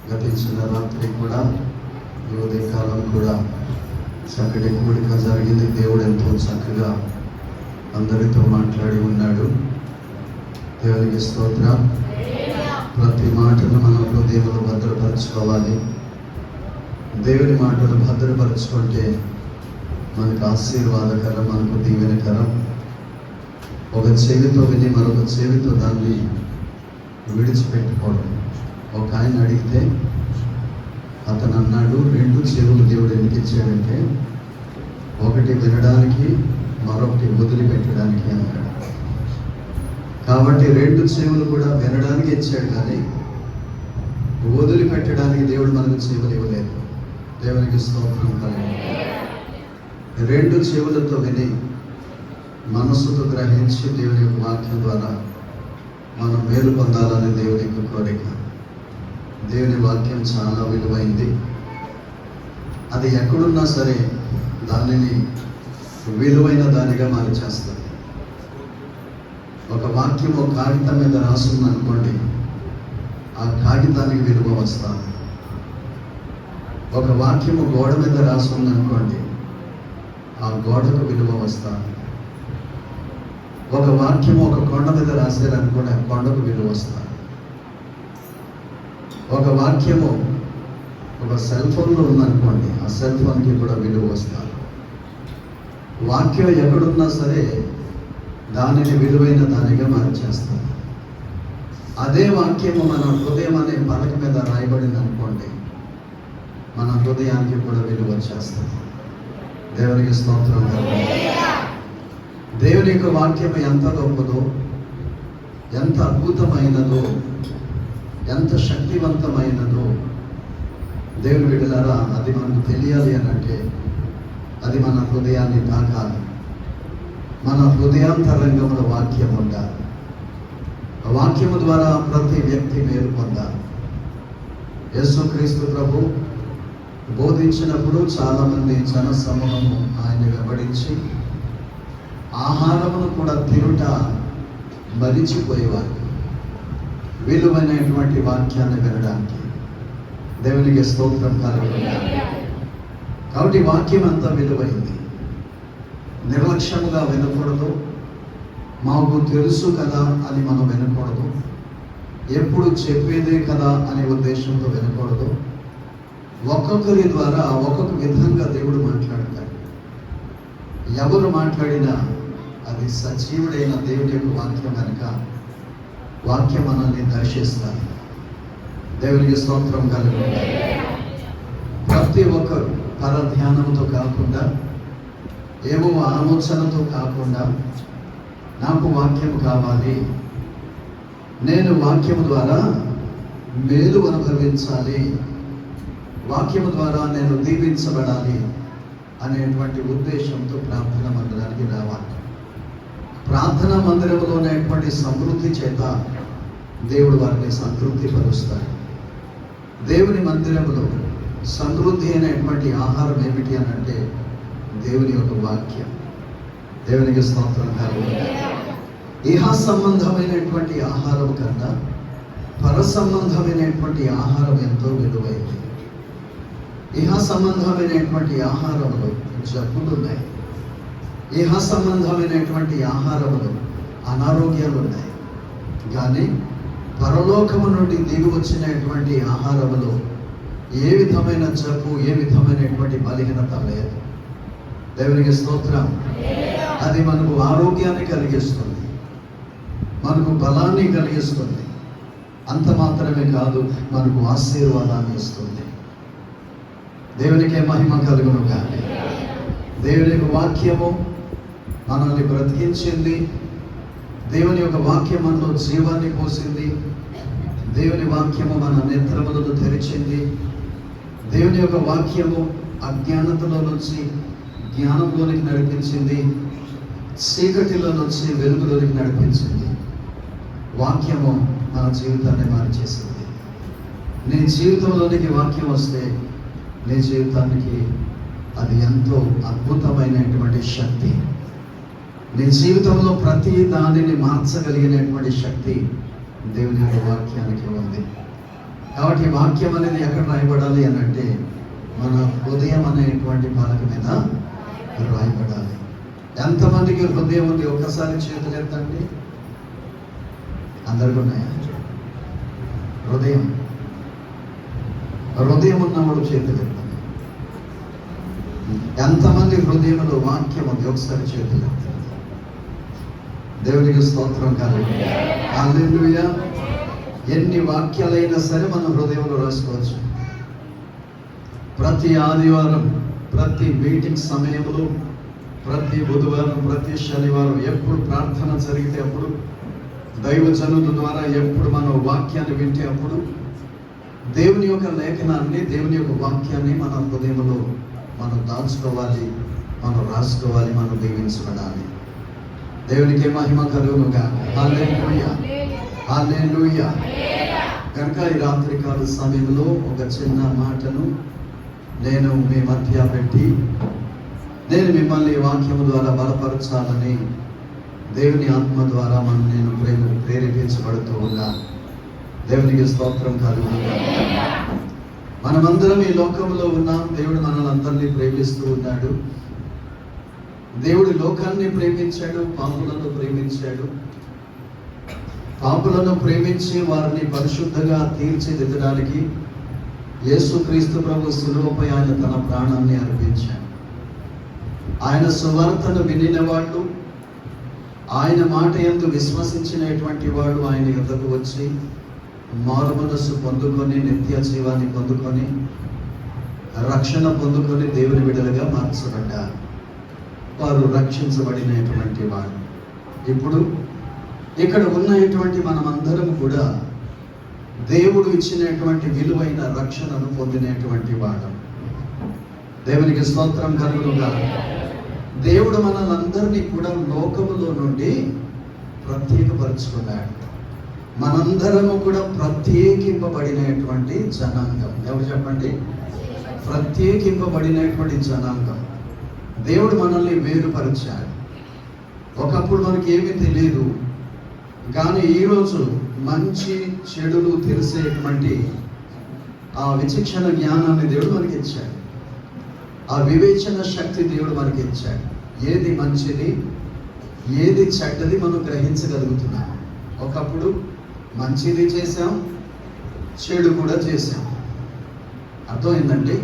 గతించిన రాత్రి కూడా ఈ ఉదయకాలం కూడా చక్కటి కూడిక జరిగింది. దేవుడు ఎంతో చక్కగా అందరితో మాట్లాడి ఉన్నాడు. దేవునికి స్తోత్రం. ప్రతి మాటను మన హృదయంలో భద్రపరచుకోవాలి. దేవుని మాటలు భద్రపరచుకుంటే మనకు ఆశీర్వాదకరం, మనకు దీవెనకరం. ఒక చెవితో విని మరొక చెవితో దాన్ని విడిచిపెట్టుకోవడం. ఒక ఆయన అడిగితే అతను అన్నాడు, 2 చెవులు దేవుడు ఎందుకు ఇచ్చాడంటే ఒకటి వినడానికి, మరొకటి వదిలిపెట్టడానికి అన్నాడు. కాబట్టి 2 చెవులు కూడా వినడానికి ఇచ్చాడు, కానీ వదిలిపెట్టడానికి దేవుడు మనకు చెవులు ఇవ్వలేదు. దేవునికి స్తోత్రం కలుగును. 2 చెవులతో విని మనస్సుతో గ్రహించి దేవుని యొక్క వాక్యం ద్వారా మనం మేలు పొందాలని దేవుని యొక్క కోరిక. దేవుని వాక్యం చాలా విలువైంది. అది ఎక్కడున్నా సరే దానిని విలువైన దానిగా మార్చేస్తుంది. ఒక వాక్యం ఒక కాగితం మీద రాస్తుంది అనుకోండి, ఆ కాగితానికి విలువ వస్తుంది. ఒక వాక్యము గోడ మీద రాస్తుంది అనుకోండి, ఆ గోడకు విలువ వస్తుంది. ఒక వాక్యము ఒక కొండ మీద రాశారనుకోండి, ఆ కొండకు విలువ వస్తుంది. ఒక వాక్యము ఒక సెల్ ఫోన్లో ఉందనుకోండి, ఆ సెల్ ఫోన్కి కూడా విలువ వస్తుంది. వాక్యం ఎక్కడున్నా సరే దానిని విలువైన దానిగా మార్చేస్తుంది. అదే వాక్యము మన హృదయం అనే పలక మీద రాయబడింది అనుకోండి, మన హృదయానికి కూడా విలువ వచ్చేస్తుంది. దేవునికి స్తోత్రం. దేవుని యొక్క వాక్యం ఎంత గొప్పదో, ఎంత అద్భుతమైనదో, ఎంత శక్తివంతమైనదో దేవుని బిడ్డలారా, అది మనకు తెలియాలి అని అంటే అది మన హృదయాన్ని తాకాలి. మన హృదయాంతరంగంలో వాక్యం ఉండాలి. ఆ వాక్యము ద్వారా ప్రతి వ్యక్తి మేలు పొందాలి. యేసుక్రీస్తు ప్రభు బోధించినప్పుడు చాలామంది జన సమూహము ఆయన్ని వెంబడించి ఆహారమును కూడా తినుట మరిచిపోయేవారు, విలువైనటువంటి వాక్యాన్ని వినడానికి. దేవునికి స్తోత్రం కలుగును. కాబట్టి వాక్యం అంతా విలువైంది. నిర్లక్ష్యముగా వినకూడదు. మాకు తెలుసు కదా అని మనం వినకూడదు. ఎప్పుడు చెప్పేదే కదా అనే ఉద్దేశంతో వినకూడదు. ఒక్కొక్కరి ద్వారా ఒక్కొక్క విధంగా దేవుడు మాట్లాడతాడు. ఎవరు మాట్లాడినా అది సజీవుడైన దేవుడి యొక్క వాక్యం కనుక వాక్యం మనల్ని దర్శిస్తాడు. దేవునికి స్తోత్రం కలుగును. ప్రతి ఒక్కరు పరధ్యానంతో కాకుండా, ఏవో ఆలోచనతో కాకుండా, నాకు వాక్యం కావాలి, నేను వాక్యము ద్వారా మేలు అనుభవించాలి, వాక్యము ద్వారా నేను దీవించబడాలి అనేటువంటి ఉద్దేశంతో ప్రార్థన మందిరానికి రావాలి. ప్రార్థనా మందిరంలో ఉన్నటువంటి సమృద్ధి చేత దేవుడు వారిని సంతృప్తి పరుస్తాడు. దేవుని మందిరంలో సమృద్ధి అయినటువంటి ఆహారం ఏమిటి అని అంటే దేవుని యొక్క వాక్యం. దేవునికి స్తోత్రం కలుగును. ఇహ సంబంధమైనటువంటి ఆహారం కన్నా పర సంబంధమైనటువంటి ఆహారం ఎంతో విలువైంది. ఇహ సంబంధమైనటువంటి ఆహారంలో జబ్బులు ఉన్నాయి. ఇహ సంబంధమైనటువంటి ఆహారంలో అనారోగ్యాలు ఉన్నాయి. కానీ పరలోకము నుండి దిగి వచ్చినటువంటి ఆహారంలో ఏ విధమైన జబ్బు, ఏ విధమైనటువంటి బలహీనత లేదు. దేవునికి స్తోత్రం. అది మనకు ఆరోగ్యాన్ని కలిగిస్తుంది, మనకు బలాన్ని కలిగిస్తుంది. అంత మాత్రమే కాదు, మనకు ఆశీర్వాదాన్ని ఇస్తుంది. దేవునికే మహిమ కలుగును కానీ దేవుని యొక్క వాక్యము మనల్ని బ్రతికించింది. దేవుని యొక్క వాక్యం మనలో జీవాన్ని పోసింది. దేవుని వాక్యము మన నేత్రములను తెరిచింది. దేవుని యొక్క వాక్యము అజ్ఞానతలో నుంచి జ్ఞానంలోనికి నడిపించింది, చీకటిలో నుంచి వెలుగులోనికి నడిపించింది. వాక్యము మన జీవితాన్ని మార్చేసింది. నీ జీవితంలోనికి వాక్యం వస్తే నీ జీవితానికి అది ఎంతో అద్భుతమైనటువంటి శక్తి. నీ జీవితంలో ప్రతి దానిని మార్చగలిగినటువంటి శక్తి దేవుని యొక్క వాక్యానికి ఉంది. కాబట్టి వాక్యం అనేది ఎక్కడ రాయబడాలి అని అంటే మన హృదయం అనేటువంటి పలక మీద రాయబడాలి. ఎంతమందికి హృదయం ఉంది? ఒక్కసారి చేతులు ఎత్తండి. అందరికీ ఉన్నాయా? హృదయం ఉన్నవాడు చేతులు ఎత్తండి. ఎంతమంది హృదయంలో వాక్యం ఉంది? ఒకసారి చేతులు ఎత్తండి. దేవునికి స్తోత్రం కాలేదు. హల్లెలూయా. ఎన్ని వాక్యాలైనా సరే మనం హృదయంలో రాసుకోవచ్చు. ప్రతి ఆదివారం, ప్రతి మీటింగ్ సమయంలో, ప్రతి బుధవారం, ప్రతి శనివారం ఎప్పుడు ప్రార్థన జరిగితే అప్పుడు, దైవజనుల ద్వారా ఎప్పుడు మనం వాక్యాన్ని వింటే అప్పుడు దేవుని యొక్క లేఖనాన్ని, దేవుని యొక్క వాక్యాన్ని మన హృదయంలో మనం దాచుకోవాలి, మనం రాసుకోవాలి, మనం దీవించబడాలి. దేవునికి మహిమ కలుగునుగా. హల్లెలూయా, హల్లెలూయా. కనుక ఈ రాత్రికాల సమయంలో ఒక చిన్న మాటను నేను మీ మధ్య పెట్టి నేను మిమ్మల్ని వాక్యము ద్వారా బలపరచాలని దేవుని ఆత్మ ద్వారా నేను ప్రేరేపించబడుతూ ఉన్నా. దేవునికి స్తోత్రం కలుగునుగా. మనమందరం ఈ లోకంలో ఉన్నాం. దేవుడు మనల్ని అందరినీ ప్రేమిస్తూ ఉన్నాడు. దేవుడు లోకాన్ని ప్రేమించాడు, పాపులను ప్రేమించాడు. పాపులను ప్రేమించి వారిని పరిశుద్ధంగా తీర్చిదిద్దడానికి యేసుక్రీస్తు ప్రభు శిలువపై ఆయన తన ప్రాణాన్ని అర్పించాడు. ఆయన సువార్తను వినిన వాళ్ళు, ఆయన మాట యందు విశ్వసించినటువంటి వాళ్ళు ఆయన యొద్దకు వచ్చి మారు మనస్సు పొందుకొని, నిత్య జీవాన్ని పొందుకొని, రక్షణ పొందుకొని దేవుని బిడ్డలుగా మార్చబడ్డారు. వారు రక్షించబడినటువంటి వారు. ఇప్పుడు ఇక్కడ ఉన్నటువంటి మనమందరం కూడా దేవుడు ఇచ్చినటువంటి విలువైన రక్షణను పొందినటువంటి వాడు. దేవునికి స్తోత్రం కలుగునుగా. దేవుడు మనలందరినీ కూడా లోకములో నుండి ప్రత్యేకపరుచుకున్నాడు. మనందరము కూడా ప్రత్యేకింపబడినటువంటి జనాంగం. ఎవరు చెప్పండి? ప్రత్యేకింపబడినటువంటి జనాంగం. దేవుడు మనల్ని వేరుపరిచాడు. ఒకప్పుడు మనకి ఏమీ తెలియదు, కానీ ఈరోజు మంచి చెడులు తెలిసేటువంటి ఆ విచక్షణ జ్ఞానాన్ని దేవుడు మనకి ఇచ్చాడు. ఆ వివేచన శక్తి దేవుడు మనకి ఇచ్చాడు. ఏది మంచిది, ఏది చెడ్డది మనం గ్రహించగలుగుతున్నాం. ఒకప్పుడు మంచిది చేసాం, చెడు కూడా చేసాం. అర్థమైందండి?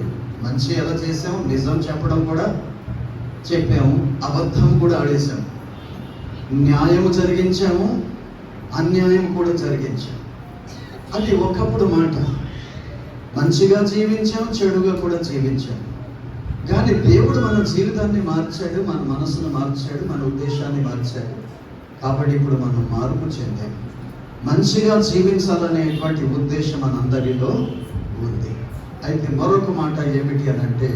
మంచి ఎలా చేసాం? నిజం చెప్పడం కూడా చెప్పాము, అబద్ధం కూడా ఆడేసాము. న్యాయము జరిగించాము, అన్యాయం కూడా జరిగించాము. అది ఒకప్పుడు మాట. మంచిగా జీవించాం, చెడుగా కూడా జీవించాం. కానీ దేవుడు మన జీవితాన్ని మార్చాడు, మన మనసును మార్చాడు, మన ఉద్దేశాన్ని మార్చాడు. కాబట్టి ఇప్పుడు మనం మార్పు చెందాం. మంచిగా జీవించాలనేటువంటి ఉద్దేశం మనందరిలో ఉంది. అయితే మరొక మాట ఏమిటి అని అంటే,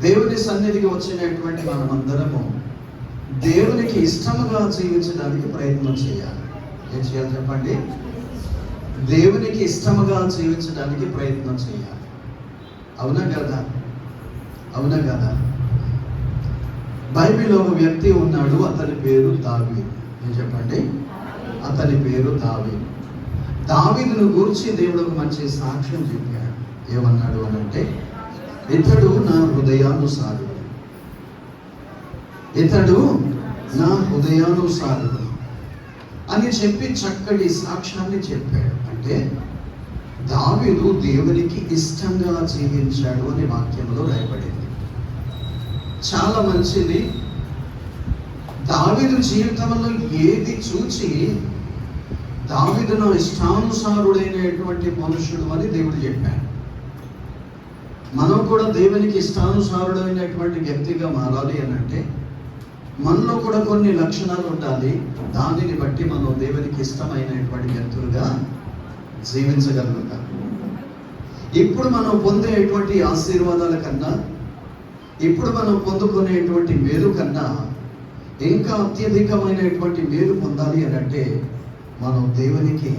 దేవుని సన్నిధికి వచ్చినటువంటి మనమందరము దేవునికి ఇష్టముగా జీవించడానికి ప్రయత్నం చేయాలి. ఏం చేయాలి చెప్పండి? దేవునికి ఇష్టముగా జీవించడానికి ప్రయత్నం చేయాలి. అవునా కదా? అవునా కదా? బైబిల్లో ఒక వ్యక్తి ఉన్నాడు, అతని పేరు దావీదు. ఏం చెప్పండి? అతని పేరు దావీదు. దావీదును గురించి దేవుడు ఒక మంచి సాక్ష్యం చెప్పాడు. ఏమన్నాడు అని అంటే, ఇతడు నా హృదయానుసారుడు, ఇతడు నా హృదయానుసారుడు అని చెప్పి చక్కటి సాక్ష్యాన్ని చెప్పాడు. అంటే దావీదు దేవునికి ఇష్టంగా జీవించాడు అని వాక్యంలో రాయబడింది. చాలా మంచిది. దావీదు జీవితంలో ఏది చూచి దావీదు నా ఇష్టానుసారుడైనటువంటి మనుషుడు అని దేవుడు చెప్పాడు. మనం కూడా దేవునికి ఇష్టానుసారుడైనటువంటి వ్యక్తిగా మారాలి అని అంటే మనలో కూడా కొన్ని లక్షణాలు ఉండాలి. దానిని బట్టి మనం దేవునికి ఇష్టమైనటువంటి వ్యక్తులుగా జీవించగలుగుతాం. ఇప్పుడు మనం పొందేటువంటి ఆశీర్వాదాల కన్నా, ఇప్పుడు మనం పొందుకునేటువంటి మేలు కన్నా ఇంకా అత్యధికమైనటువంటి మేలు పొందాలి అని అంటే మనం దేవునికి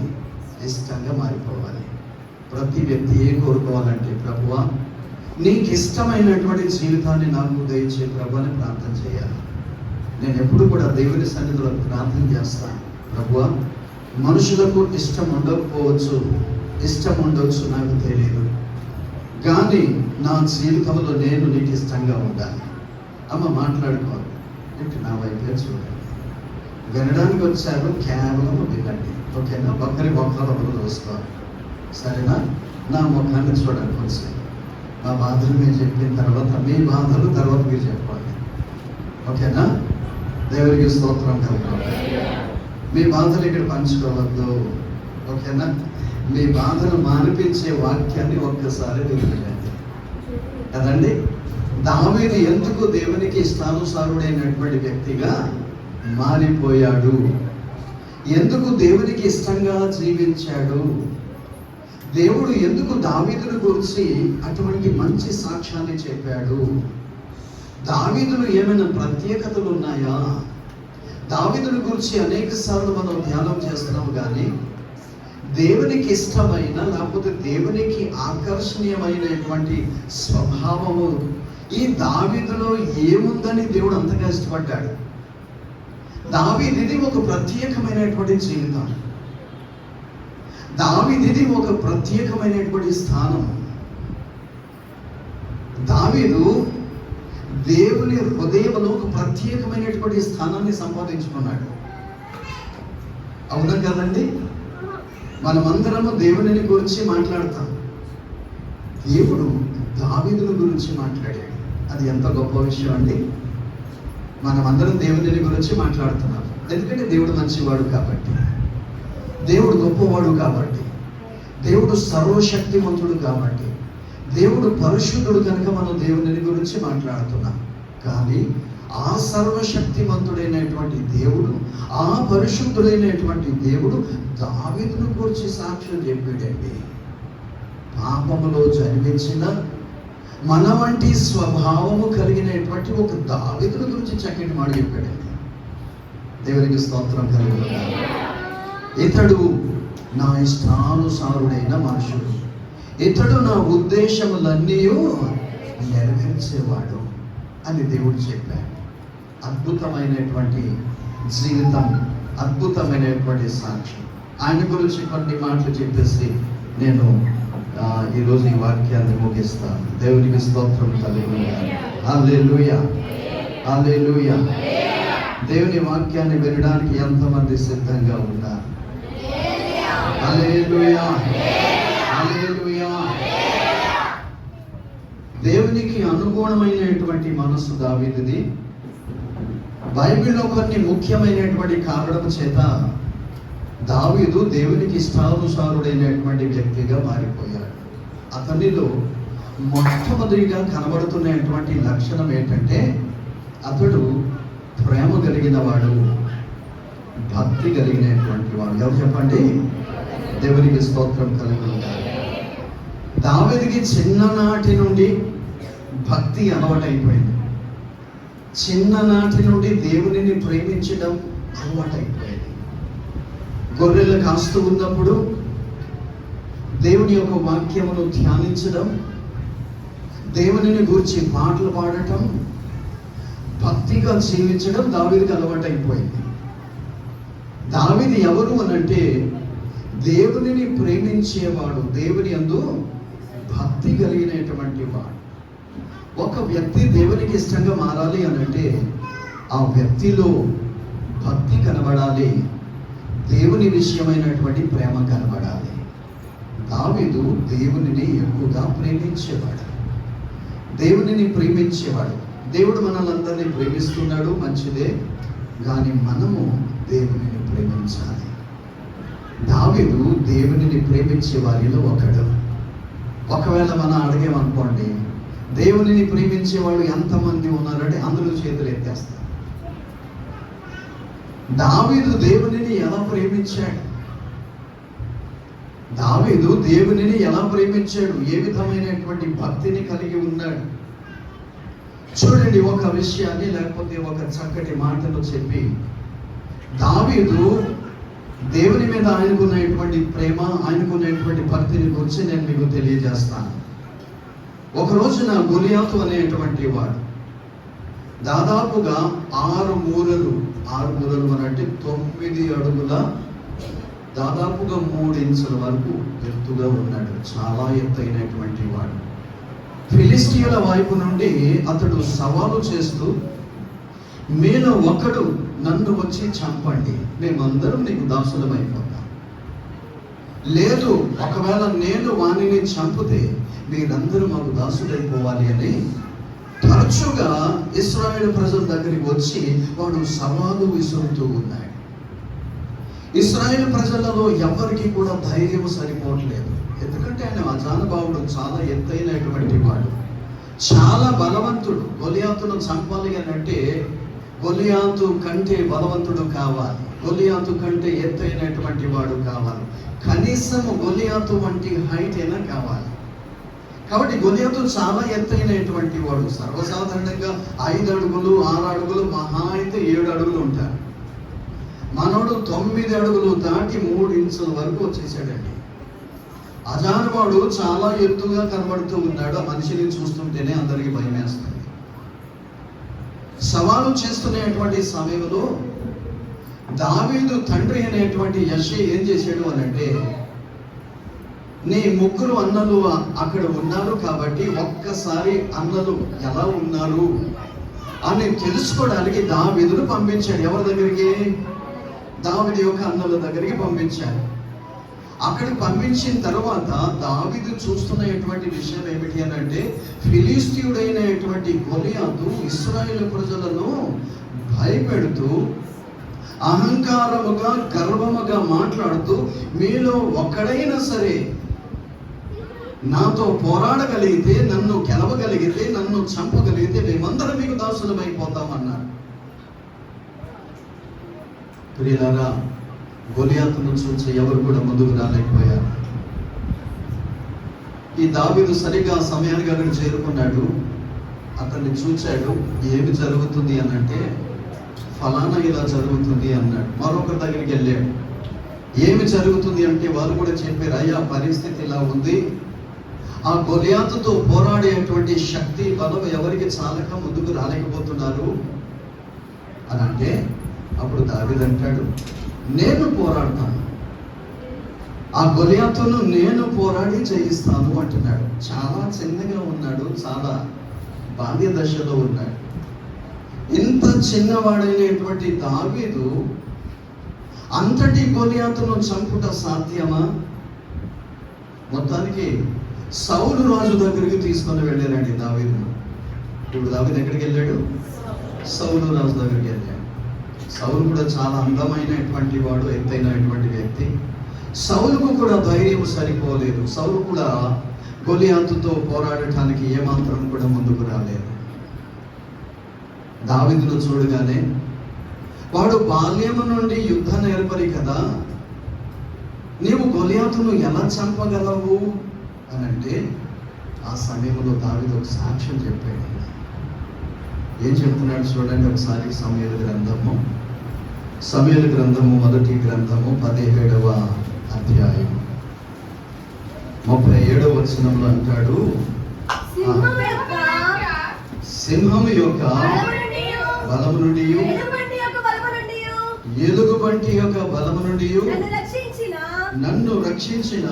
ఇష్టంగా మారిపోవాలి. ప్రతి వ్యక్తి ఏం కోరుకోవాలంటే, ప్రభువా నీకు ఇష్టమైనటువంటి జీవితాన్ని నాకు దయచే ప్రభు అని ప్రార్థన చేయాలి. నేను ఎప్పుడు కూడా దేవుని సన్నిధిలో ప్రార్థన చేస్తాను. ప్రభువా మనుషులకు ఇష్టం ఉండకపోవచ్చు, ఇష్టం ఉండొచ్చు, నాకు తెలియదు, కానీ నా జీవితంలో నేను నీకు ఇష్టంగా ఉండాలి. అమ్మ మాట్లాడుకోవాలి, ఇటు నా వైపే చూడండి. వినడానికి వచ్చారు, కేవలం వినండి, ఓకేనా? ఒకరు చూసుకోవాలి, సరేనా? నా ముఖాన్ని చూడండి కొంచెం. మా బాధలు మీరు చెప్పిన తర్వాత మీ బాధలు తర్వాత మీరు చెప్పాలి, ఓకేనా? దేవునికి స్తోత్రం కలగాలి. మీ బాధలు ఇక్కడ పంచుకోవద్దు, ఓకేనా? మీ బాధను మానిపించే వాక్యాన్ని ఒక్కసారి వినండి కదండి. దావీదు ఎందుకు దేవునికి ఇష్టానుసారుడైనటువంటి వ్యక్తిగా మారిపోయాడు? ఎందుకు దేవునికి ఇష్టంగా జీవించాడు? దేవుడు ఎందుకు దావీదును గురించి అటువంటి మంచి సాక్ష్యాన్ని చెప్పాడు? దావీదులో ఏమైనా ప్రత్యేకతలు ఉన్నాయా? దావీదును గురించి అనేక సార్లు మనం ధ్యానం చేస్తున్నాం, కానీ దేవునికి ఇష్టమైన లేకపోతే దేవునికి ఆకర్షణీయమైనటువంటి స్వభావము ఈ దావీదులో ఏముందని దేవుడు అంతగా ఇష్టపడ్డాడు? దావీదుది ఒక ప్రత్యేకమైనటువంటి జీవితం, దావీదుది ఒక ప్రత్యేకమైనటువంటి స్థానం. దావీదు దేవుని హృదయంలో ఒక ప్రత్యేకమైనటువంటి స్థానాన్ని సంపాదించుకున్నాడు. అవునా కదండి? మనమందరము దేవుని గురించి మాట్లాడతాం, దేవుడు దావీదుని గురించి మాట్లాడాడు. అది ఎంత గొప్ప విషయం అండి. మనమందరం దేవుని గురించి మాట్లాడుతున్నాం, ఎందుకంటే దేవుడు మంచివాడు కాబట్టి, దేవుడు గొప్పవాడు కాబట్టి, దేవుడు సర్వశక్తిమంతుడు కాబట్టి, దేవుడు పరిశుద్ధుడు కనుక మనం దేవుని గురించి మాట్లాడుతున్నాం. కానీ ఆ సర్వశక్తిమంతుడైనటువంటి దేవుడు, ఆ పరిశుద్ధుడైనటువంటి దేవుడు దావీదును గురించి సాక్ష్యం చెప్పాడండి. పాపములో జన్మించిన మన వంటి స్వభావము కలిగినటువంటి ఒక దావీదును గురించి చక్కటి మాట చెప్పాడండి. దేవునికి స్తోత్రం కలుగును. ఇతడు నా ఇష్టానుసారుడైన మనుషుడు, ఇతడు నా ఉద్దేశములన్నీ నెరవేర్చేవాడు అని దేవుడు చెప్పాడు. అద్భుతమైనటువంటి జీవితం, అద్భుతమైనటువంటి సాక్ష్యం. ఆయన గురించి కొన్ని మాటలు చెప్పేసి నేను ఈరోజు ఈ వాక్యాన్ని ముగిస్తాను. దేవునికి స్తోత్రం హల్లెలూయా, హల్లెలూయా, హల్లెలూయా. దేవుని వాక్యాన్ని వినడానికి ఎంతమంది సిద్ధంగా ఉన్నారు? హల్లెలూయా, హల్లెలూయా. దేవునికి అనుగుణమైనటువంటి మనస్సు దావీదుది. బైబిల్లో కొన్ని ముఖ్యమైనటువంటి కారణం చేత దావీదు దేవునికి ఇష్టానుసారుడైనటువంటి వ్యక్తిగా మారిపోయాడు. అతనిలో మొట్టమొదటిగా కనబడుతున్నటువంటి లక్షణం ఏంటంటే అతడు ప్రేమ కలిగిన వాడు, భక్తి కలిగినటువంటి వాడు. ఎవరు చెప్పండి? దేవునికి స్తోత్రం కలుగును. దావీదుకి చిన్ననాటి నుండి భక్తి అలవాటైపోయింది. చిన్ననాటి నుండి దేవునిని ప్రేమించడం అలవాటైపోయింది. గొర్రెలు కాస్తూ ఉన్నప్పుడు దేవుని యొక్క వాక్యమును ధ్యానించడం, దేవునిని గురించి పాటలు పాడటం, భక్తిగా జీవించడం దావీదుకి అలవాటైపోయింది. దావీదు ఎవరు అనంటే దేవునిని ప్రేమించేవాడు, దేవుని యందు భక్తి కలిగినటువంటి వాడు. ఒక వ్యక్తి దేవునికి ఇష్టంగా మారాలి అనంటే ఆ వ్యక్తిలో భక్తి కనబడాలి, దేవుని విషయమైనటువంటి ప్రేమ కనబడాలి. దావీదు దేవునిని ఎక్కువగా ప్రేమించేవాడు, దేవునిని ప్రేమించేవాడు. దేవుడు మనల్ని ప్రేమిస్తున్నాడు, మంచిదే, కానీ మనము దేవునిని ప్రేమించాలి. దావీదు దేవునిని ప్రేమించే వారిలో ఒకడు. ఒకవేళ మనం అడిగేమనుకోండి, దేవునిని ప్రేమించే వాళ్ళు ఎంతమంది ఉన్నారంటే అందులో చేతులు ఎత్తేస్తారు. దావీదు దేవునిని ఎలా ప్రేమించాడు? దావీదు దేవునిని ఎలా ప్రేమించాడు? ఏ విధమైనటువంటి భక్తిని కలిగి ఉన్నాడు? చూడండి, ఒక విషయాన్ని లేకపోతే ఒక చక్కటి మాటను చెప్పి దావీదు దేవుని మీద ఆయనకున్నటువంటి ప్రేమ, ఆయనకున్నటువంటి భక్తిని గురించి నేను మీకు తెలియజేస్తాను. ఒక రోజున గొలియాతు అనేటువంటి వాడు దాదాపుగా 6 మూరలు అనంటే 9 అడుగుల దాదాపుగా 3 ఇంచుల వరకు ఎత్తు ఎత్తుగా ఉన్నాడు, చాలా ఎత్తైనటువంటి వాడు. ఫిలిస్టియల వైపు నుండి అతడు సవాలు చేస్తూ, మీలో ఒకడు నన్ను వచ్చి చంపండి, మేమందరం నీకు దాసులమైపోతాం. లేదు, ఒకవేళ నేను వాణిని చంపితే మీరందరూ మాకు దాసులైపోవాలి అని తరచుగా ఇశ్రాయేలు ప్రజల దగ్గరికి వచ్చి వాడు సవాలు విసురుతూ ఉన్నాడు. ఇశ్రాయేలు ప్రజలలో ఎవరికి కూడా ధైర్యం సరిపోవట్లేదు. ఎందుకంటే ఆయన అజానుభావుడు, చాలా ఎత్తైనటువంటి వాడు, చాలా బలవంతుడు. గొలియాతును చంపాలి అని అంటే గొలియాతు కంటే బలవంతుడు కావాలి, గొలియాతు కంటే ఎత్తైనటువంటి వాడు కావాలి, కనీసం గొలియాతు వంటి హైట్ అయినా కావాలి. కాబట్టి గొలియాతు చాలా ఎత్తైనటువంటి వాడు. సర్వసాధారణంగా 5 అడుగులు 6 అడుగులు, మహా అయితే 7 అడుగులు ఉంటారు. మనోడు 9 అడుగులు దాటి 3 ఇంచుల వరకు వచ్చేసాడండి. అజానువాడు చాలా ఎత్తుగా కనబడుతూ ఉన్నాడు. ఆ మనిషిని చూస్తుంటేనే అందరికీ భయం వేస్తుంది. సవాలు చేస్తున్నటువంటి సమయంలో దావీదు తండ్రి అనేటువంటి యెషే ఏం చేశాడు అని అంటే, నీ 3 అన్నలు అక్కడ ఉన్నారు కాబట్టి ఒక్కసారి అన్నలు ఎలా ఉన్నారు అని తెలుసుకోవడానికి దావీదును పంపించాడు. ఎవరి దగ్గరికి? దావీదు యొక్క అన్నల దగ్గరికి పంపించాడు. అక్కడికి పంపించిన తర్వాత దావీదు చూస్తున్నటువంటి విషయం ఏమిటి అని అంటే, ఫిలిస్తీయుడైనటువంటి గొలియాతు ఇశ్రాయేలు ప్రజలను భయపెడుతూ, అహంకారముగా గర్వముగా మాట్లాడుతూ, మీలో ఒక్కడైనా సరే నాతో పోరాడగలిగితే, నన్ను గెలవగలిగితే, నన్ను చంపగలిగితే మేమందరం మీకు దాసులమైపోతామన్నారు. ప్రియులారా, గొలియాతును చూసి ఎవరు కూడా ముందుకు రాలేకపోయారు. ఈ దావీదు సరిగ్గా సమయానికి అక్కడ చేరుకున్నాడు. అతన్ని చూశాడు. ఏమి జరుగుతుంది అని అంటే, ఫలానా ఇలా జరుగుతుంది అన్నాడు. మరొకరి దగ్గరికి వెళ్ళాడు. ఏమి జరుగుతుంది అంటే వాళ్ళు కూడా చెప్పారు, అయ్యా పరిస్థితి ఇలా ఉంది, ఆ గొలియాతుతో పోరాడేటువంటి శక్తి బలం ఎవరికి చాలక ముందుకు రాలేకపోతున్నారు అని అంటే, అప్పుడు దావీదు అంటాడు, నేను పోరాడతాను, ఆ గొలియాతును నేను పోరాడి జయిస్తాను అంటున్నాడు. చాలా చిన్నగా ఉన్నాడు, చాలా బాల్య దశలో ఉన్నాడు. ఇంత చిన్నవాడైనటువంటి దావీదు అంతటి గొలియాతును చంపుట సాధ్యమా? మొత్తానికి సౌలు రాజు దగ్గరికి తీసుకొని వెళ్ళారండి దావీదును. ఇప్పుడు దావీదు ఎక్కడికి వెళ్ళాడు? సౌలు రాజు దగ్గరికి వెళ్ళాడు. సౌలు కూడా చాలా అందమైనటువంటి వాడు, ఎత్తైనటువంటి వ్యక్తి. సౌలుకు కూడా ధైర్యం సరిపోలేదు. సౌలు కూడా గొలియాతుతో పోరాడటానికి ఏమాత్రం కూడా ముందుకు రాలేదు. దావీదును చూడగానే, వాడు బాల్యము నుండి యుద్ధ నేర్పరి కదా, నీవు గొలియాతును ఎలా చంపగలవు అని అంటే, ఆ సమయంలో దావీదు ఒక సాక్ష్యం చెప్పాడు. ఏం చెప్తున్నాడు చూడండి ఒకసారి. సమూయేలు గ్రంథము మొదటి గ్రంథము 17వ అధ్యాయం 37వ వచనంలో అంటాడు, సింహం యొక్క బలము నుండి, ఎలుగుబంటి యొక్క బలము నుండి నన్ను రక్షించిన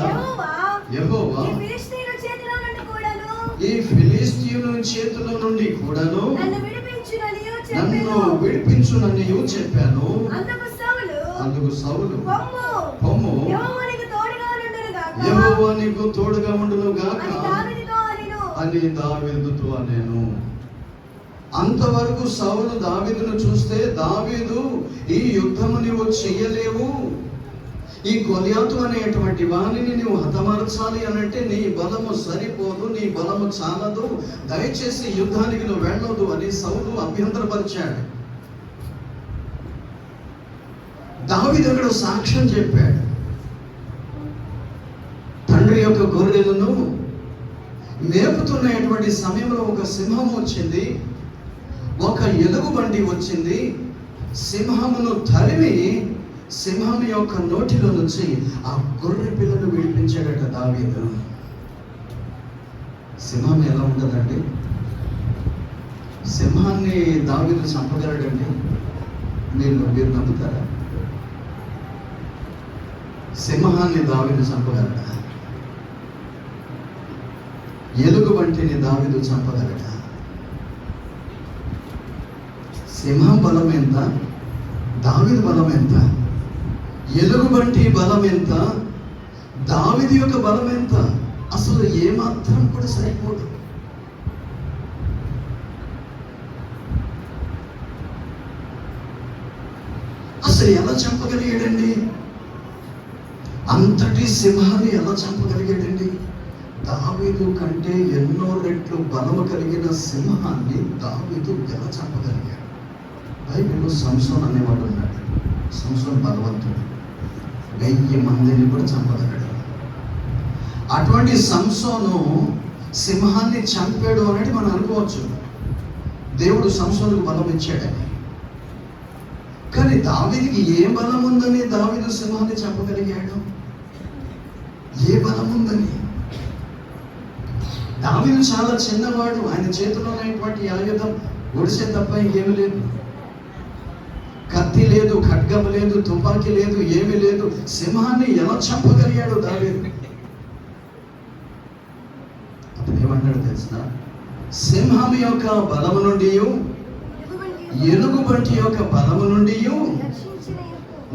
యెహోవా ఈ ఫిలిష్తీయుల చేతిలో నుండి కూడాను నన్ను విడిపించునని చెప్పాను. అందుకు సౌలు, పొమ్ము, యెహోవా నీకు తోడుగా ఉండును గాక అని దావీదుతో అనెను. అంతవరకు సౌలు దావీదును చూస్తే, దావీదు ఈ యుద్ధము నీవు చెయ్యలేవు, ఈ గొలియాతు అనేటువంటి వాణిని నువ్వు హతమార్చాలి అనంటే నీ బలము సరిపోదు, నీ బలము చాలదు, దయచేసి యుద్ధానికి నువ్వు వెళ్ళొద్దు అని సౌలు అభ్యంతరపరిచాడు. దావీదు అక్కడ సాక్ష్యం చెప్పాడు. తండ్రి యొక్క గొర్రెలను మేపుతున్నటువంటి సమయంలో ఒక సింహం వచ్చింది, ఒక ఎలుగుబంటి వచ్చింది. సింహమును తరిమి సింహం యొక్క నోటిలో నుంచి ఆ గొర్రె పిల్లను విడిపించాడట దావీదు. సింహం ఎలా ఉంటుందండి? సింహాన్ని దావీదు చంపగలడండి? మీరు నమ్ముతారా? సింహాన్ని దావీదు చంపగలడా? ఎలుగుబంటిని దావీదు చంపగలడా? సింహం బలం ఎంత, దావీదు బలం ఎంత? ఎలుగుబంటి బలం ఎంత, దావీదు యొక్క బలం ఎంత? అసలు ఏమాత్రం కూడా సరిపోదు. అసలు ఎలా చంపగలిగాడండి? అంతటి సింహాన్ని ఎలా చంపగలిగాడండి? దావీదు కంటే ఎన్నో రెట్లు బలము కలిగిన సింహాన్ని దావీదు ఎలా చంపగలిగాడు? బైబిల్లో సంసోన్ అనేవాడు ఉన్నాడు. సంసోన్ బలవంతుడు, 1000 మందిని కూడా చంపగలడు. అటువంటి సంసోను సింహాన్ని చంపాడు అనేది మనం అనుకోవచ్చు, దేవుడు సంసోనుకు బలం ఇచ్చాడని. కానీ దావీదుకి ఏ బలం ఉందని దావీదు సింహాన్ని చంపగలిగాడు? ఏ బలం ఉందని? దావీదు చాలా చిన్నవాడు, ఆయన చేతిలో ఉన్నటువంటి ఆయుధం ఒడిసే తప్ప ఇంకేమీ లేదు. కత్తి లేదు, ఖడ్గం లేదు, తుపాకీ లేదు, ఏమీ లేదు. సింహాన్ని ఎలా చంపగలిగాడు దావీదు? అతను ఏమన్నాడు తెలిసిన? సింహం యొక్క బలము నుండి, ఎలుగుబంటి యొక్క బలము నుండి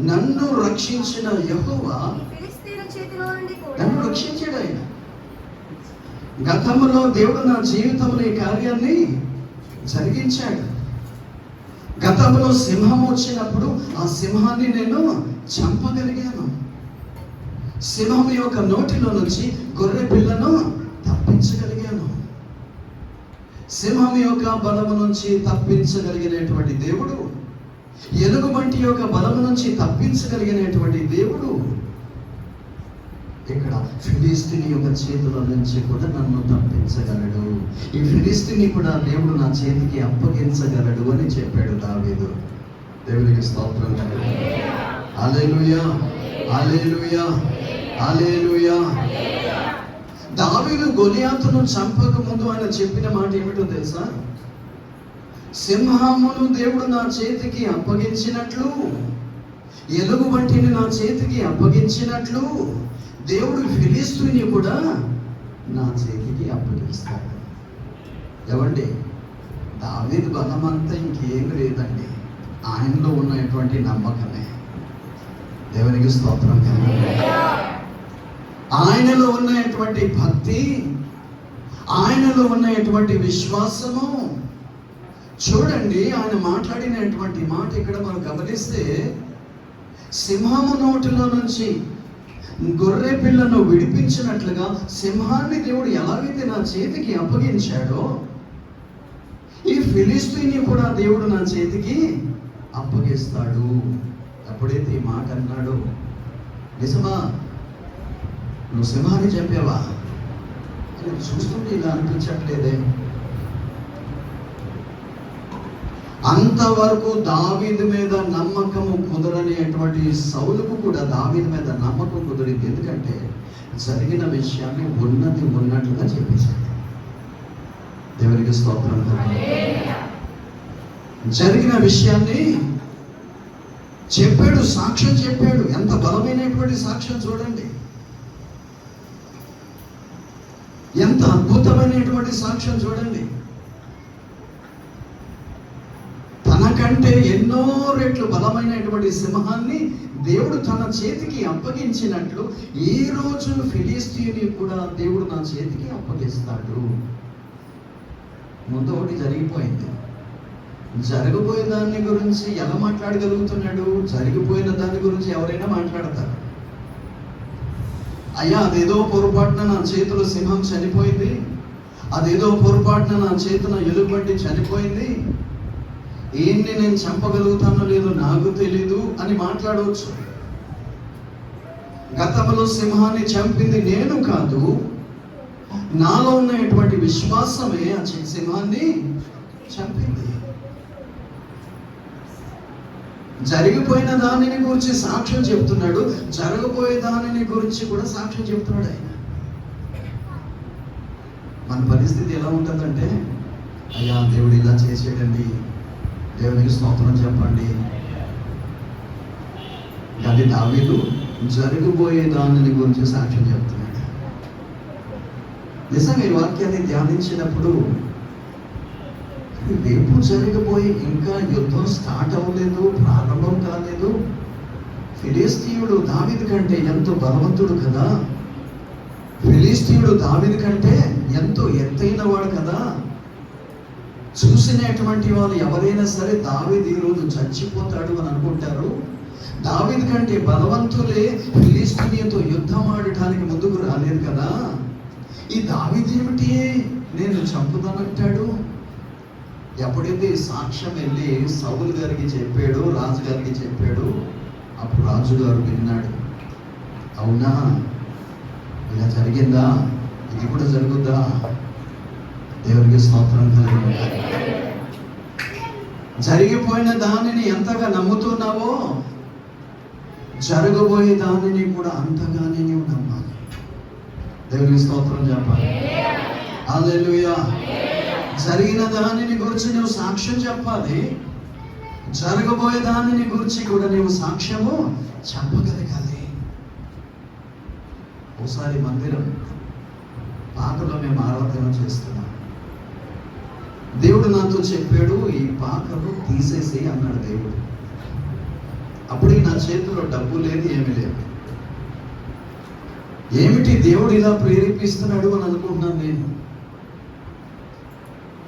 నన్ను రక్షించిన యెహోవా నన్ను రక్షించాడు. ఆయన గతంలో దేవుడు నా జీవితంలో ఈ కార్యాన్ని జరిగించాడు. గతంలో సింహం వచ్చినప్పుడు ఆ సింహాన్ని నేను చంపగలిగాను. సింహం యొక్క నోటిలో నుంచి గొర్రె పిల్లను తప్పించగలిగాను. సింహం యొక్క బలము నుంచి తప్పించగలిగినటువంటి దేవుడు, ఎలుగుబంటి యొక్క బలము నుంచి తప్పించగలిగినటువంటి దేవుడు ఇక్కడ ఫిలిస్తీని యొక్క చేతుల నుంచి కూడా నన్ను తప్పించగలడు. ఈ ఫిలిస్తీని కూడా దేవుడు నా చేతికి అప్పగించగలడు అని చెప్పాడు దావీదు. దేవునికి స్తోత్రం. హల్లెలూయా, హల్లెలూయా, హల్లెలూయా. దావీదు గొలియాతును చంపక ముందు ఆయన చెప్పిన మాట ఏమిటో తెలుసా? సింహమును దేవుడు నా చేతికి అప్పగించినట్లు, ఎలుగుబంటిని నా చేతికి అప్పగించినట్లు దేవుడు ఫిలిస్తీని కూడా నా చేతికి అప్పగిస్తాడు. ఏమండి, దావీదు బలమంతా ఇంకేం లేదండి, ఆయనలో ఉన్నటువంటి నమ్మకమే. దేవునికి స్తోత్రం. ఆయనలో ఉన్నటువంటి భక్తి, ఆయనలో ఉన్నటువంటి విశ్వాసము. చూడండి, ఆయన మాట్లాడినటువంటి మాట ఇక్కడ మనం గమనిస్తే, సింహము నోటిలో నుంచి గొర్రె పిల్లను విడిపించినట్లుగా సింహాన్ని దేవుడు ఎలాగైతే నా చేతికి అప్పగించాడో, ఈ ఫిలిస్తీని కూడా దేవుడు నా చేతికి అప్పగిస్తాడు. ఎప్పుడైతే ఈ మాట అన్నాడో, నిజమా నువ్వు సింహాన్ని చంపావా అని చూస్తుంటే ఇలా అనిపించట్లేదే. అంతవరకు దావీదు మీద నమ్మకము కుదరనేటువంటి సౌలుకు కూడా దావీదు మీద నమ్మకం కుదిరింది. ఎందుకంటే జరిగిన విషయాన్ని ఉన్నది ఉన్నట్లుగా చెప్పేశాడు. దేవునికి స్తోత్రం. జరిగిన విషయాన్ని చెప్పాడు, సాక్ష్యం చెప్పాడు. ఎంత బలమైనటువంటి సాక్ష్యం చూడండి, ఎంత అద్భుతమైనటువంటి సాక్ష్యం చూడండి. తనకంటే ఎన్నో రెట్లు బలమైనటువంటి సింహాన్ని దేవుడు తన చేతికి అప్పగించినట్లు ఈ రోజు ఫిలిస్తీని కూడా దేవుడు నా చేతికి అప్పగిస్తాడు. ముందు ఒకటి జరిగిపోయింది, జరగబోయే దాని గురించి ఎలా మాట్లాడగలుగుతున్నాడు? జరిగిపోయిన దాని గురించి ఎవరైనా మాట్లాడతారు. అయ్యా, అదేదో పొరపాటున నా చేతిలో సింహం చనిపోయింది, అదేదో పొరపాటున నా చేతిలో ఎలుగుబంటి చనిపోయింది, ఈయన్ని నేను చంపగలుగుతానో లేదో నాకు తెలీదు అని మాట్లాడవచ్చు. గతంలో సింహాన్ని చంపింది నేను కాదు, నాలో ఉన్నటువంటి విశ్వాసమే ఆ సింహాన్ని చంపింది. జరిగిపోయిన దానిని గురించి సాక్ష్యం చెప్తున్నాడు, జరగబోయే దానిని గురించి కూడా సాక్ష్యం చెప్తున్నాడు ఆయన. మన పరిస్థితి ఎలా ఉంటుందంటే, అయ్యా దేవుడు ఇలా చేసాడండి, దేవునికి స్తోత్రం చెప్పండి. కానీ దావీదు జరగబోయే దానిని గురించి సాక్ష్యం చెప్తున్నాడు. నిజంగా ఈ వాక్యాన్ని ధ్యానించినప్పుడు రేపు జరగబోయి ఇంకా యుద్ధం స్టార్ట్ అవ్వలేదు, ప్రారంభం కాలేదు. ఫిలిస్తీయుడు దావీదు కంటే ఎంతో బలవంతుడు కదా, ఫిలిస్తీయుడు దావీదు కంటే ఎంతో ఎత్తైన వాడు కదా. చూసినటువంటి వాళ్ళు ఎవరైనా సరే దావీదు ఈరోజు చచ్చిపోతాడు అని అనుకుంటారు. దావీదు కంటే బలవంతులే ఫిలిస్తీయునితో యుద్ధం ఆడటానికి ముందుకు రాలేదు కదా. ఈ దావీదు ఏమిటి నేను చంపుతానంటాడు? ఎప్పుడైతే సాక్ష్యం వెళ్ళి సౌలు గారికి చెప్పాడు, రాజుగారికి చెప్పాడు, అప్పుడు రాజుగారు విన్నాడు. అవునా, ఇలా జరిగిందా, ఇది కూడా జరుగుద్దా? దేవునికి స్తోత్రం కలుగును. జరిగిపోయిన దానిని ఎంతగా నమ్ముతున్నావో జరగబోయే దానిని కూడా అంతగానే నీవు నమ్మాలి. దేవునికి స్తోత్రం చెప్పాలి. హల్లెలూయా. జరిగిన దానిని గురించి నువ్వు సాక్ష్యం చెప్పాలి, జరగబోయే దానిని గురించి కూడా నీవు సాక్ష్యము చెప్పగలగాలి. ఒకసారి మందిరం పాకలో మేము ఆరాధన చేస్తున్నాం. దేవుడు నాతో చెప్పాడు, ఈ పాకను తీసేసి అన్నాడు దేవుడు. అప్పుడు నా చేతిలో డబ్బు లేదు, ఏమీ లేదు. ఏమిటి దేవుడు ఇలా ప్రేరేపిస్తున్నాడు అని అనుకుంటున్నాను నేను.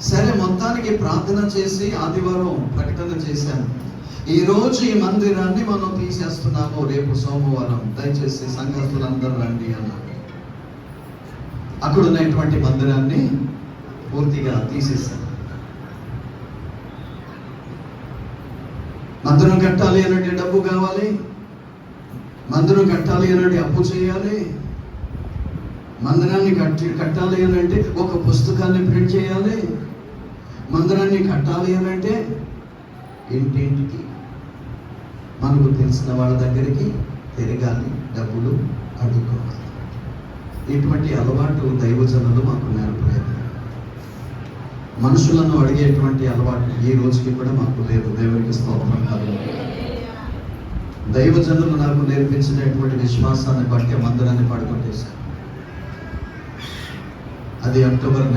సరే, మొత్తానికి ప్రార్థన చేసి ఆదివారం ప్రకటన చేశాను, ఈరోజు ఈ మందిరాన్ని మనం తీసేస్తున్నాము, రేపు సోమవారం దయచేసి సంఘస్థులందరూ రండి అన్నాడు. అక్కడ ఉన్నటువంటి మందిరాన్ని పూర్తిగా తీసేశాను. మందిరం కట్టాలి అనంటే డబ్బు కావాలి, మందిరం కట్టాలి అనంటే అప్పు చేయాలి, మందిరాన్ని కట్టాలి అనంటే ఒక పుస్తకాన్ని ప్రింట్ చేయాలి, మందిరాన్ని కట్టాలి అనంటే ఇంటింటికి మనకు తెలిసిన వాళ్ళ దగ్గరికి తిరగాలి, డబ్బులు అడుక్కోవాలి. ఇటువంటి అలవాటు దైవజనులు మాకు నేర్పలేదు. మనుషులను అడిగేటువంటి అలవాటు ఈ రోజుకి కూడా మాకు లేదు. దేవునికి స్తోత్రం కలుగును. దైవజనులు నాకు నేర్పించినటువంటి విశ్వాసాన్ని బట్టి మందిరాన్ని పడుకొట్టేశాను. అది అక్టోబర్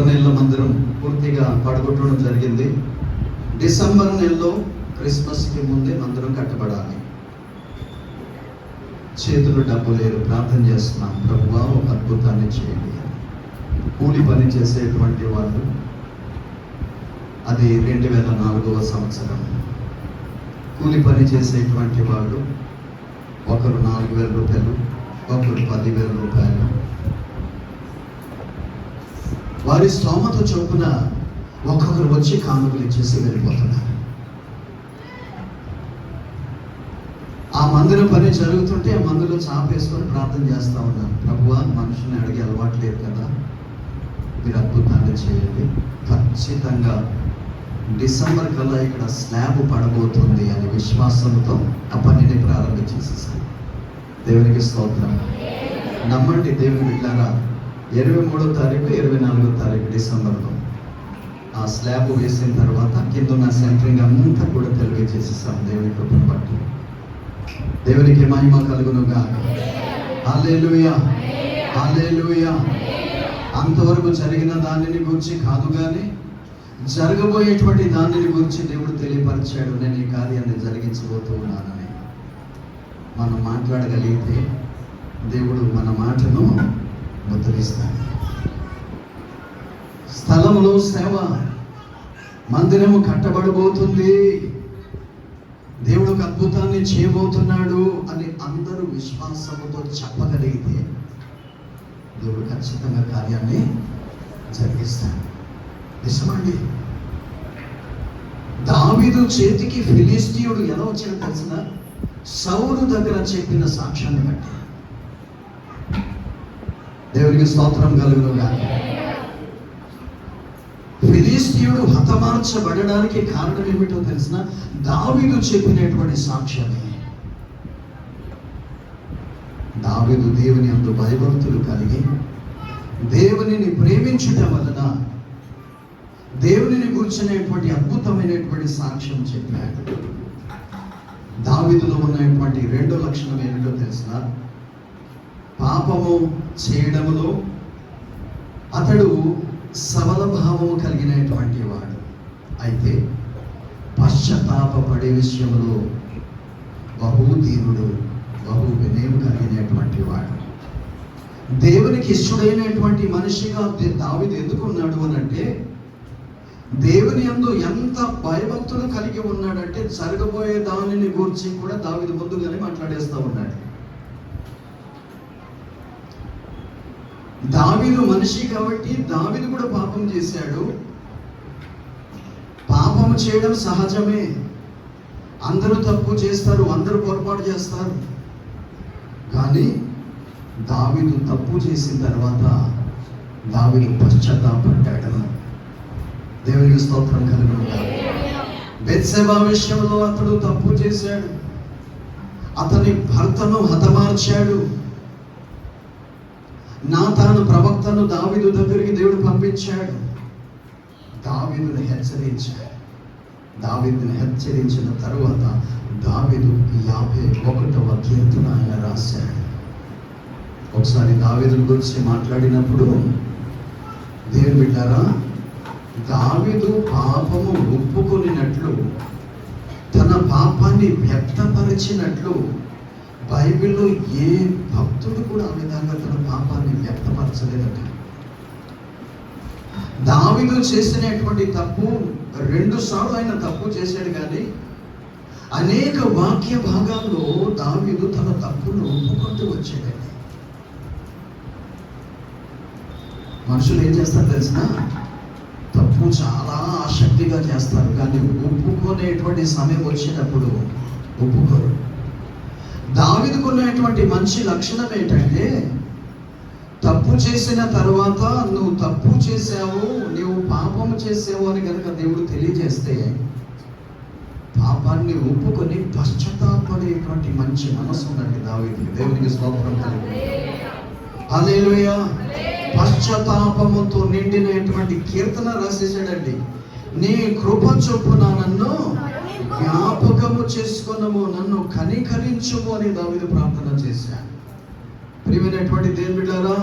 నెలలో మందిరం పూర్తిగా పడగొట్టడం జరిగింది. డిసెంబర్ నెలలో క్రిస్మస్కి ముందే మందిరం కట్టబడాలి. చేతులు డబ్బు లేదు, ప్రార్థన చేస్తున్నాం, ప్రభువా ఒక అద్భుతాన్ని చేయండి. కూలి పని చేసేటువంటి వాళ్ళు, అది 2004వ సంవత్సరం. కూలి పని చేసేటువంటి వాళ్ళు ఒకరు 4,000 రూపాయలు, ఒకరు 10,000 రూపాయలు. వారి స్తోమత చొప్పున ఒక్కొక్కరు వచ్చి కానుకలు ఇచ్చేసి వెళ్ళిపోతున్నారు. ఆ మందిరం పని జరుగుతుంటే ఆ మందిలో చాపేసుకొని ప్రార్థన చేస్తూ ఉన్నాను, ప్రభువా మనుషుని అడిగే అలవాటు లేదు కదా, మీరు అద్భుతాన్ని చేయండి. ఖచ్చితంగా డిసెంబర్ కల్లా ఇక్కడ స్లాబ్ పడబోతుంది అనే విశ్వాసంతో ఆ పనిని ప్రారంభించేసేసాను. దేవునికి స్తోత్రం. నమ్మండి దేవుని బిడ్డలారా, 23వ తారీఖు 24వ తారీఖు డిసెంబర్లో ఆ స్లాబ్ వేసిన తర్వాత కింద ఉన్న సెంటరింగ్ అంతా కూడా తెలియజేసేసాం. దేవుని కృపను బట్టి దేవునికి మహిమ కలుగునుగా. హల్లెలూయా, హల్లెలూయా. అంతవరకు జరిగిన దానిని గురించి కాదు కానీ జరగబోయేటువంటి దానిని గురించి దేవుడు తెలియపరిచాడు. నేను ఈ కార్యాన్ని జరిగించబోతూ ఉన్నానని మనం మాట్లాడగలిగితే దేవుడు మన మాటను ముద్రిస్తాడు. స్థలంలో సేవ, మందిరము కట్టబడబోతుంది, దేవుడు ఒక అద్భుతాన్ని చేయబోతున్నాడు అని అందరూ విశ్వాసముతో చెప్పగలిగితే దేవుడు ఖచ్చితంగా కార్యాన్ని జరిగిస్తాడు. నిజమండి. దావీదు చేతికి ఫిలిస్తీయుడు ఎలా వచ్చాడో తెలిసిన, సౌలు దగ్గర చెప్పిన సాక్ష్యాన్ని బట్టి. దేవునికి స్తోత్రం కలుగునుగా. ఫిలిస్తీయుడు హతమార్చబడడానికి కారణం ఏమిటో తెలిసిన, దావీదు చెప్పినటువంటి సాక్ష్యమే. దావీదు దేవుని యందు భయభక్తులు కలిగి దేవునిని ప్రేమించుట వలన దేవునిని గురించినటువంటి అద్భుతమైనటువంటి సాక్ష్యం చెప్పాడు. దావీదులో ఉన్నటువంటి రెండో లక్షణం ఏమిటో తెలిసిన, పాపము చేయడములో అతడు సబల భావము కలిగినటువంటి వాడు. అయితే పశ్చాత్తాపడే విషయంలో బహుధీరుడు, బహు వినయం కలిగినటువంటి వాడు. దేవునికి ఇష్టడైనటువంటి మనిషిగా దావీదు ఎందుకు ఉన్నాడు అని అంటే, దేవుని యందు ఎంత భయభక్తులు కలిగి ఉన్నాడంటే జరగబోయే దానిని గురించి కూడా దావీదు ముందుగానే మాట్లాడేస్తూ ఉన్నాడు. దావీదు మనిషి కాబట్టి దావీదు కూడా పాపం చేశాడు. పాపం చేయడం సహజమే. అందరూ తప్పు చేస్తారు, అందరూ పొరపాటు చేస్తారు. కానీ దావీదు తప్పు చేసిన తర్వాత దావీదు పశ్చాత్తాపడ్డాడు. దేవునికి స్తోత్రం కలుగును గాక. బెత్షెబా విషయంలో అతడు తప్పు చేశాడు. అతని భర్తను హతమార్చాడు. నాతాను ప్రవక్తను దావీదు దగ్గరికి దేవుడు పంపించాడు. దావీదును హెచ్చరించిన తరువాత దావీదు 51వ కీర్తన ఆయన రాశాడు. ఒకసారి దావీదు గురించి మాట్లాడినప్పుడు, దేవుని బిడ్డారా, దావీదు పాపము ఒప్పుకొనినట్లు, తన పాపాన్ని వ్యక్తపరిచినట్లు బైబిల్లో ఏ భక్తుడు కూడా ఆ విధంగా తన పాపాన్ని వ్యక్తపరచలేదట. దావీదు చేసినటువంటి తప్పు 2 సార్లు ఆయన తప్పు చేశాడు. కానీ అనేక వాక్య భాగాల్లో దావీదు తన తప్పును ఒప్పుకుంటూ వచ్చాడండి. మనుషులు ఏం చేస్తారు తెలిసిన, తప్పు చాలా ఆసక్తిగా చేస్తారు, కానీ ఒప్పుకునేటువంటి సమయం వచ్చినప్పుడు ఒప్పుకోరు. దావీదుకున్నటువంటి మంచి లక్షణం ఏంటంటే, తప్పు చేసిన తర్వాత నువ్వు తప్పు చేసావు, నీవు పాపము చేసావు అని కనుక దేవుడు తెలియజేస్తే పాపాన్ని ఒప్పుకొని పశ్చాత్తాపడేటువంటి మంచి మనసు ఉందండి దావీదుకి. దేవునికి స్తోత్రం కలుగును. హల్లెలూయా. పశ్చాత్తాపముతో నిండినటువంటి కీర్తన రాసేసాడండి. నీ కృప చొప్పున నన్ను జ్ఞాపకము చేసుకొనము, నన్ను కనికరించుము అని దావీదు ప్రార్థన చేశాడు. ప్రియమైనటువంటి దేవుని బిడ్డలారా,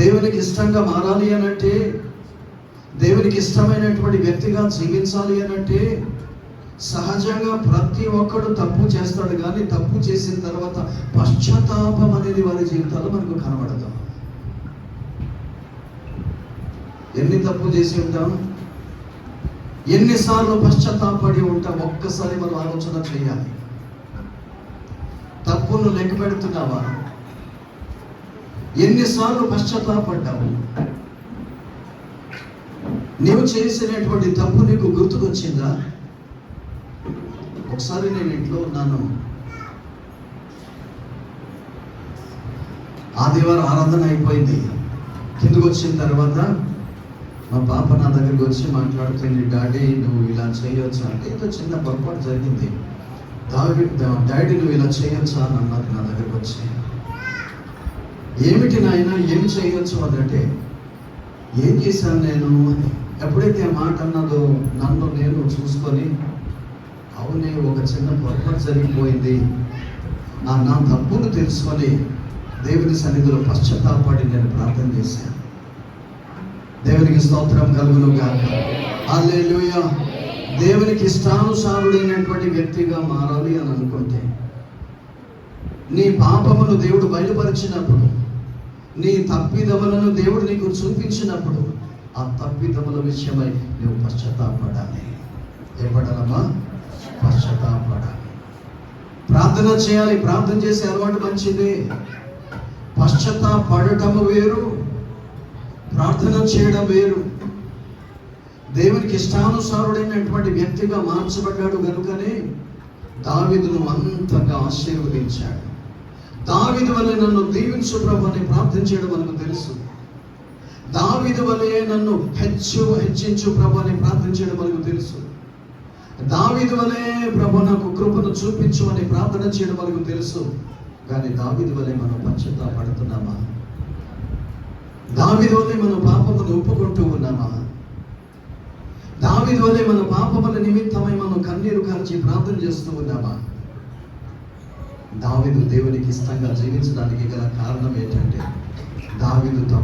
దేవునికి ఇష్టంగా మారాలి అనంటే, దేవునికి ఇష్టమైనటువంటి వ్యక్తిగా జీవించాలి అనంటే, సహజంగా ప్రతి ఒక్కడు తప్పు చేస్తాడు. కానీ తప్పు చేసిన తర్వాత పశ్చాత్తాపం అనేది వారి జీవితాల్లో మనకు కనబడదు. ఎన్ని తప్పు చేసి ఉంటాం, ఎన్నిసార్లు పశ్చాత్తాపడి ఉంటాం, ఒక్కసారి మనం ఆలోచన చేయాలి. తప్పును లెక్క పెడుతున్నావా? ఎన్నిసార్లు పశ్చాత్తాపడ్డావు? నీవు చేసినటువంటి తప్పు నీకు గుర్తుకొచ్చిందా? ఒకసారి నేను ఇంట్లో ఉన్నాను. ఆదివారం ఆరాధన అయిపోయింది. కిందకు వచ్చిన తర్వాత మా పాప నా దగ్గరికి వచ్చి మాట్లాడుతుంది, డాడీ నువ్వు ఇలా చేయొచ్చా అంటే, ఏదో చిన్న పొరపాటు జరిగింది, డాడీ నువ్వు ఇలా చేయొచ్చా అని అన్నది నా దగ్గరికి వచ్చి. ఏమిటి నాయన, ఏం చేయొచ్చు అదంటే, ఏం చేశాను నేను అని. ఎప్పుడైతే ఆ మాట అన్నదో నన్ను నేను చూసుకొని, అవునే ఒక చిన్న పొరపాటు జరిగిపోయింది, నా తప్పును తెలుసుకొని దేవుని సన్నిధిలో పశ్చాత్తాపడి నేను ప్రార్థన చేశాను. దేవునికి స్తోత్రం కలుగును గాక. హల్లెలూయా. దేవునికి ఇష్టానుసారుడైనటువంటి వ్యక్తిగా మారాలి అని అనుకుంటే, నీ పాపమును దేవుడు బయలుపరిచినప్పుడు, నీ తప్పిదములను దేవుడు నీకు చూపించినప్పుడు, ఆ తప్పిదముల విషయమై నువ్వు పశ్చాత్తాపడాలి. ఏపడాలమ్మా? పశ్చాత్తాపడాలి. ప్రార్థన చేయాలి. ప్రార్థన చేసే అలవాటు మంచిదే. పశ్చాత్తాపడటము వేరు, ప్రార్థన చేయడం వేరు. దేవునికి ఇష్టానుసారుడైనటువంటి వ్యక్తిగా మార్చబడ్డాడు కనుకనే దావీదును అంతగా ఆశీర్వదించాడు. దావీదు వలె నన్ను దీవించు ప్రభు అని ప్రార్థన చేయడం మనకు తెలుసు. దావీదు వలె నన్ను హెచ్చించు ప్రభు అని ప్రార్థన చేయడం మనకు తెలుసు. దావీదు వలె ప్రభు నాకు కృపను చూపించు అని ప్రార్థన చేయడం మనకు తెలుసు. కానీ దావీదు వలె మనం పశ్చాత్తాపడుతున్నామా? దావీదు వలె మన పాపమును ఒప్పుకుంటూ ఉన్నామా? దావీదు వలె మన పాపముల నిమిత్తమై మనం కన్నీరు కార్చి ప్రార్థన చేస్తూ ఉన్నామా? దావీదు దేవునికి ఇష్టంగా జీవించడానికి గల కారణం ఏంటంటే దావీదు